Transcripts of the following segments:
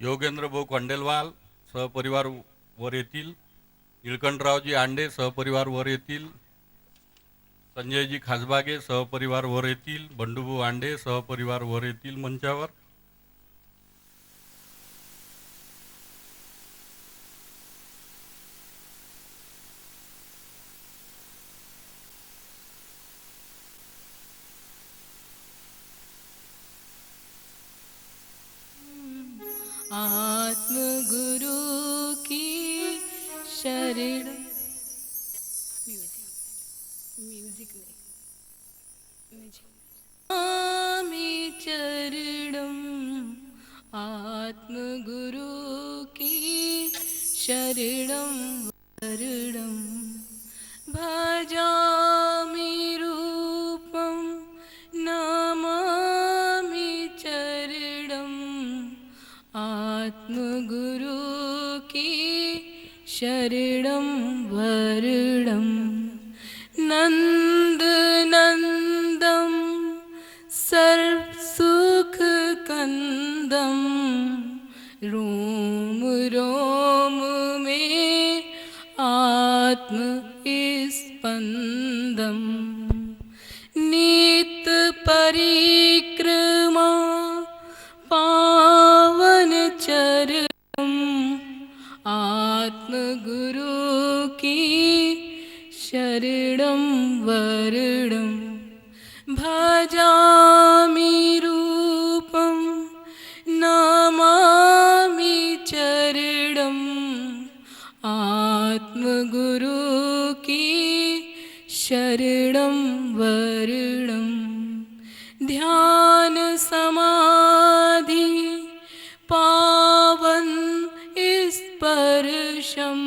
योगेंद्र भाऊ खंडेलवाल सहपरिवार वर येतील. निळकंठरावजी आंडे सहपरिवार वर येतील. संजयजी खासबागे सहपरिवार वर येतील. बंडूभाऊ आंडे सहपरिवार वर येतील मंचावर. आत्मगुरु की शरण म्यूजिक आमी चरणम आत्मगुरु की शरणम वरणम भजामि रूपम नमामि चरणम आत्मगुरु की शरणं वरणं नन्दनन्दं सर्वसुखकन्दं रोम रोम में आत्मस्पन्दं नित्य परिक्रमा पावन चरणम आत्मगुरु की शरणं वरणं भजामि रूपं नमामि चरणं आत्मगुरु की शरणं वरणं ध्यान समाधि पावन स्पर्शम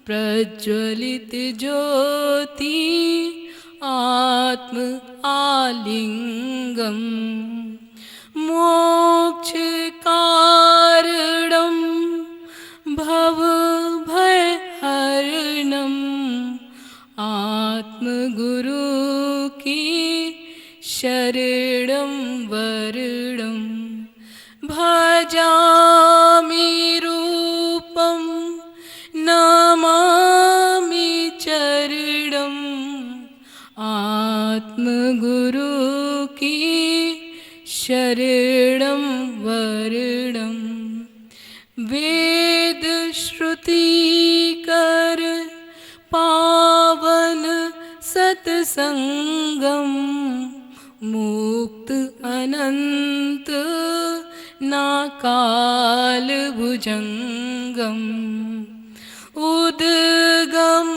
प्रज्वलित ज्योति आत्म आलिंगम मोक्ष कारणम भव भय हरणम आत्मगुरु की शरणं वरणं भजामि रूपं नमामि चरणं आत्मगुरु की शरणं वरणं वेद श्रुति कर पावन सत्संगम मुक्त अनंत नाकाल भुजंगम उद्गम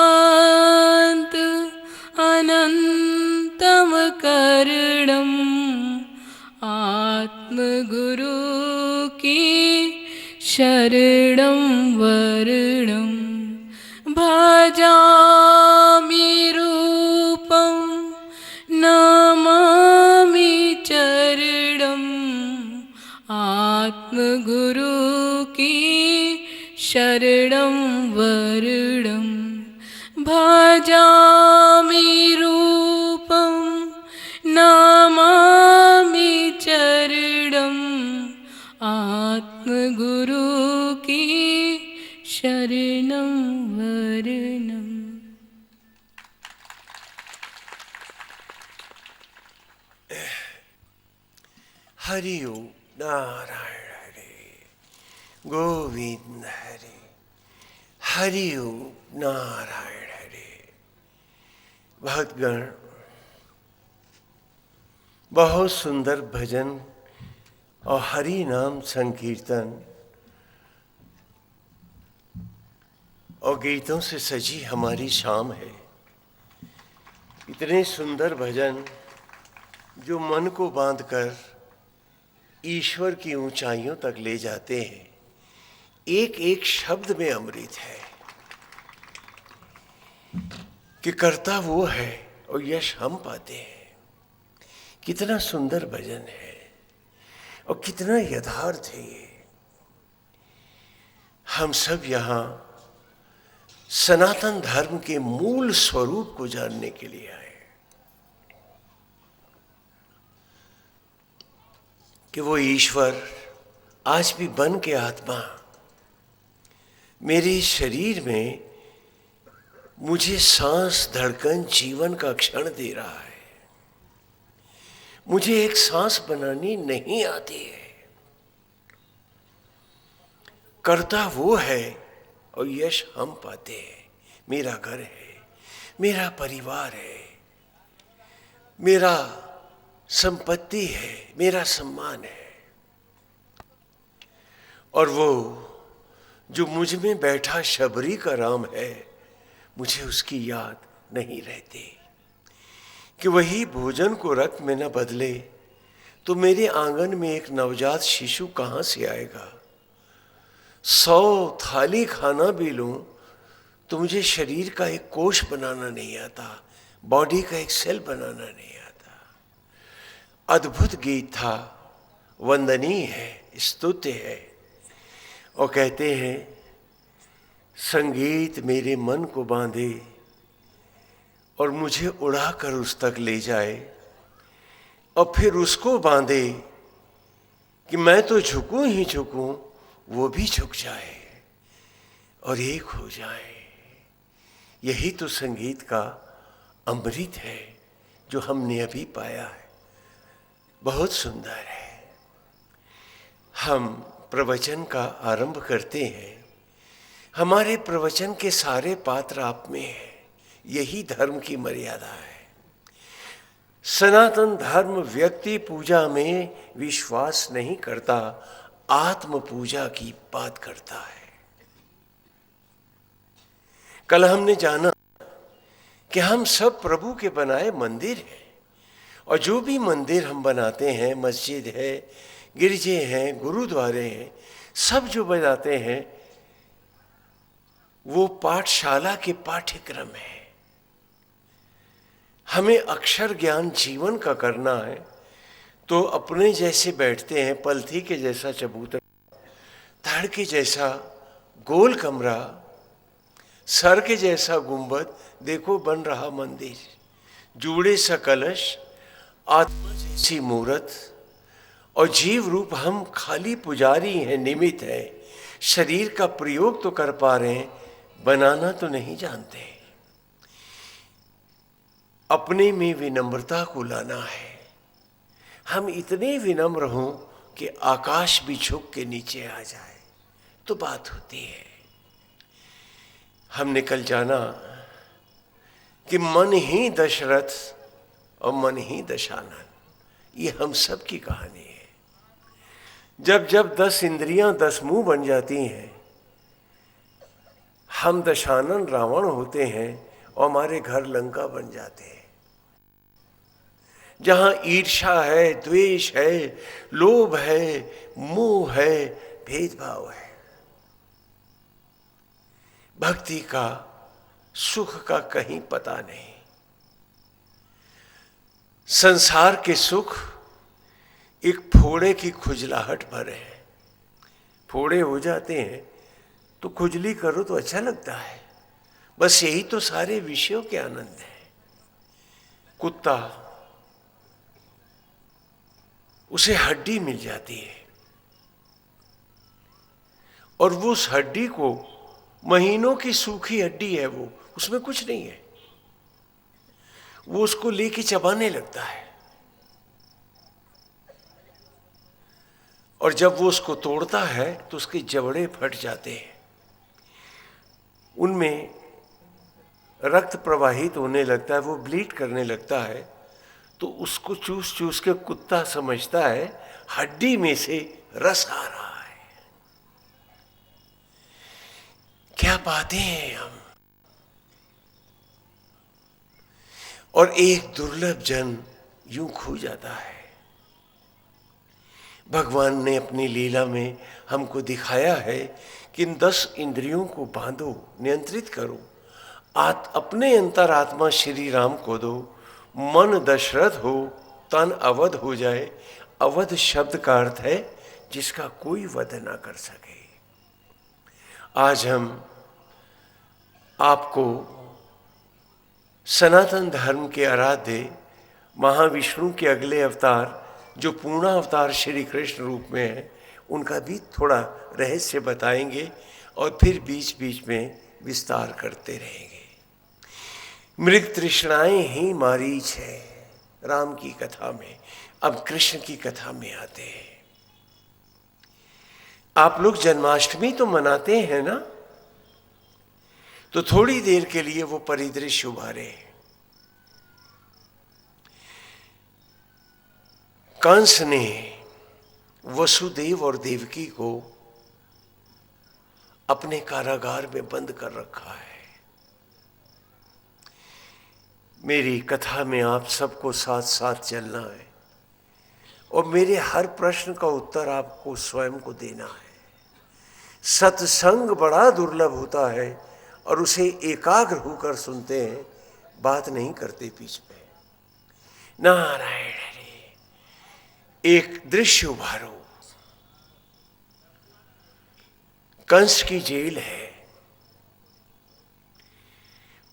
अंत अनंतम करणम आत्मगुरु की शरणं वरणं भजामि रूपं नमामि चरणं आत्मगुरु की शरणं वरणं भजामि रूपं नमामि चरणं आत्मगुरु की शरणं वरणं। हरि ओम नारायण हरे गोविंद हरे हरि ओम नारायण हरे। भक्तगण, बहुत सुंदर भजन और हरि नाम संकीर्तन और गीतों से सजी हमारी शाम है। इतने सुंदर भजन जो मन को बांधकर ईश्वर की ऊंचाइयों तक ले जाते हैं। एक एक शब्द में अमृत है कि कर्ता वो है और यश हम पाते हैं। कितना सुंदर भजन है और कितना यथार्थ है ये। हम सब यहाँ सनातन धर्म के मूल स्वरूप को जानने के लिए आए कि वो ईश्वर आज भी बन के आत्मा मेरे शरीर में मुझे सांस, धड़कन, जीवन का क्षण दे रहा है। मुझे एक सांस बनानी नहीं आती है। करता वो है और यश हम पाते हैं। मेरा घर है, मेरा परिवार है, मेरा संपत्ति है, मेरा सम्मान है। और वो जो मुझ में बैठा शबरी का राम है, मुझे उसकी याद नहीं रहती कि वही भोजन को रक्त में न बदले तो मेरे आंगन में एक नवजात शिशु कहाँ से आएगा। 100 थाली खाना भी लूं तो मुझे शरीर का एक कोश बनाना नहीं आता, बॉडी का एक सेल बनाना नहीं आता। अद्भुत गीत था, वंदनीय है, स्तुत्य है। और कहते हैं संगीत मेरे मन को बांधे और मुझे उड़ाकर उस तक ले जाए, और फिर उसको बांधे कि मैं तो झुकूं ही झुकूं, वो भी झुक जाए और एक हो जाए। यही तो संगीत का अमृत है जो हमने अभी पाया है। बहुत सुंदर है। हम प्रवचन का आरंभ करते हैं। हमारे प्रवचन के सारे पात्र आप में हैं। यही धर्म की मर्यादा है। सनातन धर्म व्यक्ति पूजा में विश्वास नहीं करता, आत्म पूजा की बात करता है। कल हमने जाना कि हम सब प्रभु के बनाए मंदिर हैं, और जो भी मंदिर हम बनाते हैं, मस्जिद है, गिरजे हैं, गुरुद्वारे हैं, सब जो बनाते हैं वो पाठशाला के पाठ्यक्रम है। हमें अक्षर ज्ञान जीवन का करना है तो अपने जैसे बैठते हैं, पलथी के जैसा चबूतरा, धड़ के जैसा गोल कमरा, सर के जैसा गुंबद, देखो बन रहा मंदिर, जूड़े सा कलश, आत्मा जैसी मूरत, और जीव रूप हम खाली पुजारी हैं, निमित्त हैं। शरीर का प्रयोग तो कर पा रहे हैं, बनाना तो नहीं जानते। अपने में विनम्रता को लाना है। हम इतने विनम्र हों कि आकाश भी झुक के नीचे आ जाए तो बात होती है। हमने कल जाना कि मन ही दशरथ और मन ही दशानन, ये हम सब की कहानी है। जब जब 10 इंद्रियां 10 मुंह बन जाती हैं, हम दशानन रावण होते हैं और हमारे घर लंका बन जाते हैं। जहां ईर्ष्या है, द्वेष है, लोभ है, मोह है, भेदभाव है, भक्ति का, सुख का कहीं पता नहीं। संसार के सुख एक फोड़े की खुजलाहट भर है। फोड़े हो जाते हैं तो खुजली करो तो अच्छा लगता है। बस यही तो सारे विषयों के आनंद है। कुत्ता, उसे हड्डी मिल जाती है और वो उस हड्डी को, महीनों की सूखी हड्डी है वो, उसमें कुछ नहीं है, वो उसको लेके चबाने लगता है। और जब वो उसको तोड़ता है तो उसके जबड़े फट जाते हैं, उनमें रक्त प्रवाहित होने लगता है, वो ब्लीड करने लगता है। तो उसको चूस चूस के कुत्ता समझता है हड्डी में से रस आ रहा है। क्या बातें हैं हम। और एक दुर्लभ जन यूं खो जाता है। भगवान ने अपनी लीला में हमको दिखाया है कि इन 10 इंद्रियों को बांधो, नियंत्रित करो, अपने अंतरात्मा श्री राम को दो। मन दशरथ हो, तन अवध हो जाए। अवध शब्द का अर्थ है जिसका कोई वध ना कर सके। आज हम आपको सनातन धर्म के आराध्य महाविष्णु के अगले अवतार, जो पूर्ण अवतार श्री कृष्ण रूप में है, उनका भी थोड़ा रहस्य बताएंगे और फिर बीच बीच में विस्तार करते रहेंगे। मृग तृष्णाएं ही मारीच है राम की कथा में। अब कृष्ण की कथा में आते हैं। आप लोग जन्माष्टमी तो मनाते हैं ना, तो थोड़ी देर के लिए वो परिदृश्य उभारे। कंस ने वसुदेव और देवकी को अपने कारागार में बंद कर रखा है। मेरी कथा में आप सबको साथ साथ चलना है और मेरे हर प्रश्न का उत्तर आपको स्वयं को देना है। सत्संग बड़ा दुर्लभ होता है और उसे एकाग्र होकर सुनते हैं, बात नहीं करते बीच में। नारायण हरे। एक दृश्य उभारो। कंस की जेल है।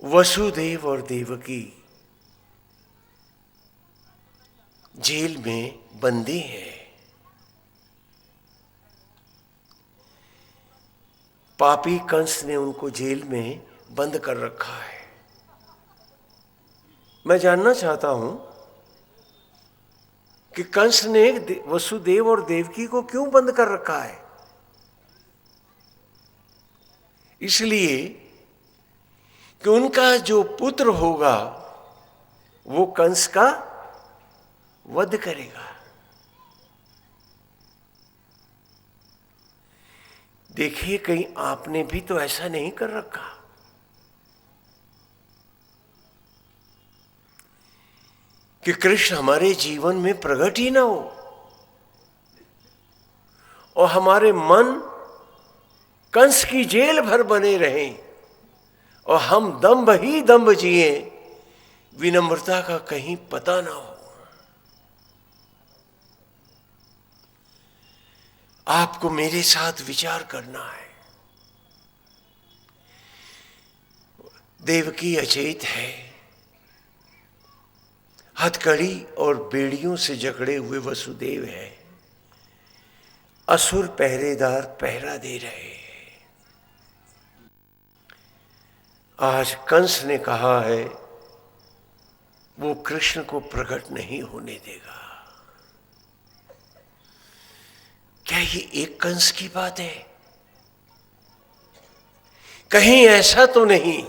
वसुदेव और देवकी जेल में बंदी हैं। पापी कंस ने उनको जेल में बंद कर रखा है। मैं जानना चाहता हूं कि कंस ने वसुदेव और देवकी को क्यों बंद कर रखा है। इसलिए कि उनका जो पुत्र होगा वो कंस का वध करेगा। देखिए, कहीं आपने भी तो ऐसा नहीं कर रखा। कि कृष्ण हमारे जीवन में प्रकट ही ना हो और हमारे मन कंस की जेल भर बने रहें और हम दम्भ ही दम्भ जिए, विनम्रता का कहीं पता ना हो। आपको मेरे साथ विचार करना है। देवकी अचेत है। हथकड़ी और बेड़ियों से जकड़े हुए वसुदेव है। असुर पहरेदार पहरा दे रहे हैं। आज कंस ने कहा है वो कृष्ण को प्रकट नहीं होने देगा। क्या ये एक कंस की बात है? कहीं ऐसा तो नहीं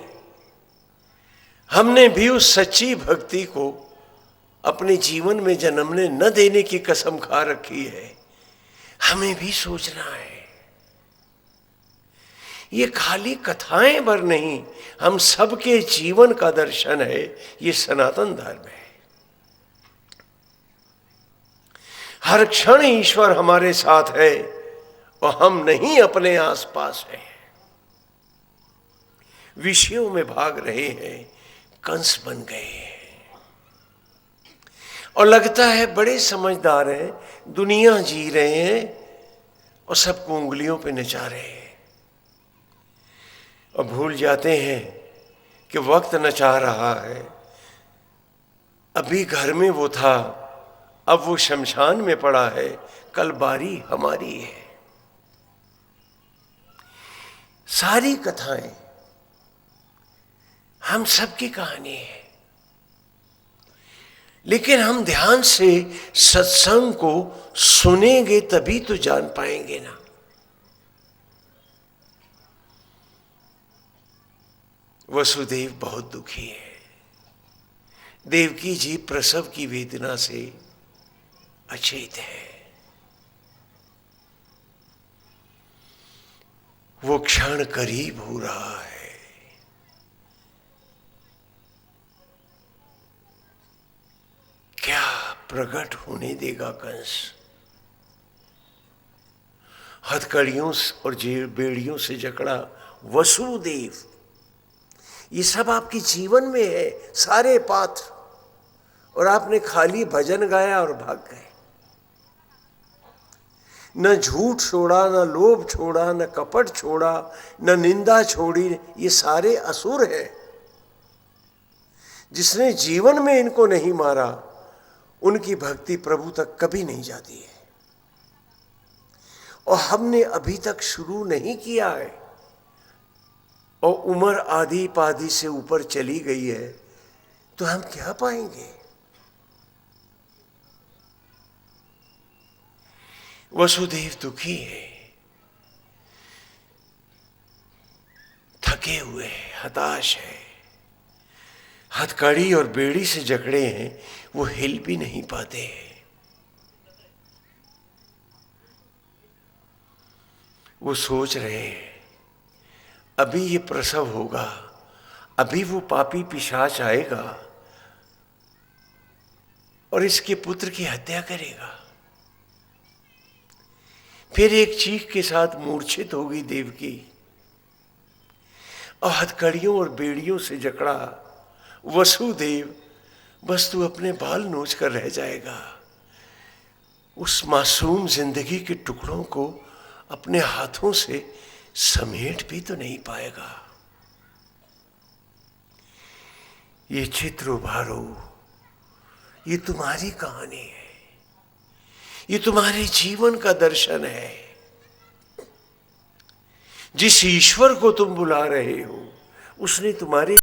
हमने भी उस सच्ची भक्ति को अपने जीवन में जन्मने न देने की कसम खा रखी है। हमें भी सोचना है। ये खाली कथाएं भर नहीं, हम सबके जीवन का दर्शन है। ये सनातन धर्म है। हर क्षण ईश्वर हमारे साथ है और हम नहीं अपने आसपास हैं। विषयों में भाग रहे हैं, कंस बन गए हैं और लगता है बड़े समझदार हैं, दुनिया जी रहे हैं और सबको उंगलियों पे नचा रहे हैं और भूल जाते हैं कि वक्त नचा रहा है। अभी घर में वो था, अब वो शमशान में पड़ा है। कल बारी हमारी है। सारी कथाएं हम सबकी कहानी है, लेकिन हम ध्यान से सत्संग को सुनेंगे तभी तो जान पाएंगे ना। वसुदेव बहुत दुखी है। देवकी जी प्रसव की वेदना से अचेत है। वो क्षण करीब हो रहा है। क्या प्रकट होने देगा कंस? हथकड़ियों और बेड़ियों से जकड़ा वसुदेव, ये सब आपके जीवन में है, सारे पात्र, और आपने खाली भजन गाया और भाग गए। न झूठ छोड़ा, न लोभ छोड़ा, न कपट छोड़ा, न निंदा छोड़ी। ये सारे असुर हैं। जिसने जीवन में इनको नहीं मारा, उनकी भक्ति प्रभु तक कभी नहीं जाती है। और हमने अभी तक शुरू नहीं किया है और उम्र आधी पाधी से ऊपर चली गई है, तो हम क्या पाएंगे? वसुदेव दुखी है, थके हुए हैं, हताश है, हथकड़ी और बेड़ी से जकड़े हैं, वो हिल भी नहीं पाते हैं। वो सोच रहे हैं अभी ये प्रसव होगा, अभी वो पापी पिशाच आएगा और इसके पुत्र की हत्या करेगा। फिर एक चीख के साथ मूर्छित होगी देवकी और हथकड़ियों और बेड़ियों से जकड़ा वसुदेव बस तू अपने बाल नोच कर रह जाएगा। उस मासूम जिंदगी के टुकड़ों को अपने हाथों से समेट भी तो नहीं पाएगा। ये चित्र उभारो, ये तुम्हारी कहानी है, ये तुम्हारे जीवन का दर्शन है। जिस ईश्वर को तुम बुला रहे हो उसने तुम्हारे